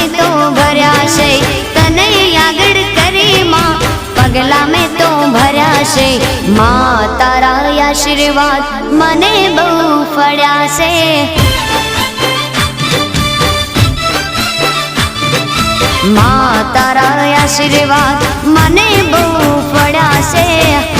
में तो भर्या छे तने आगळ करे मां पगला में तो भर्या छे मां तारा आशीर्वाद मने बहु फळ्या छे मां तारा आशीर्वाद मने बहु फळ्या छे।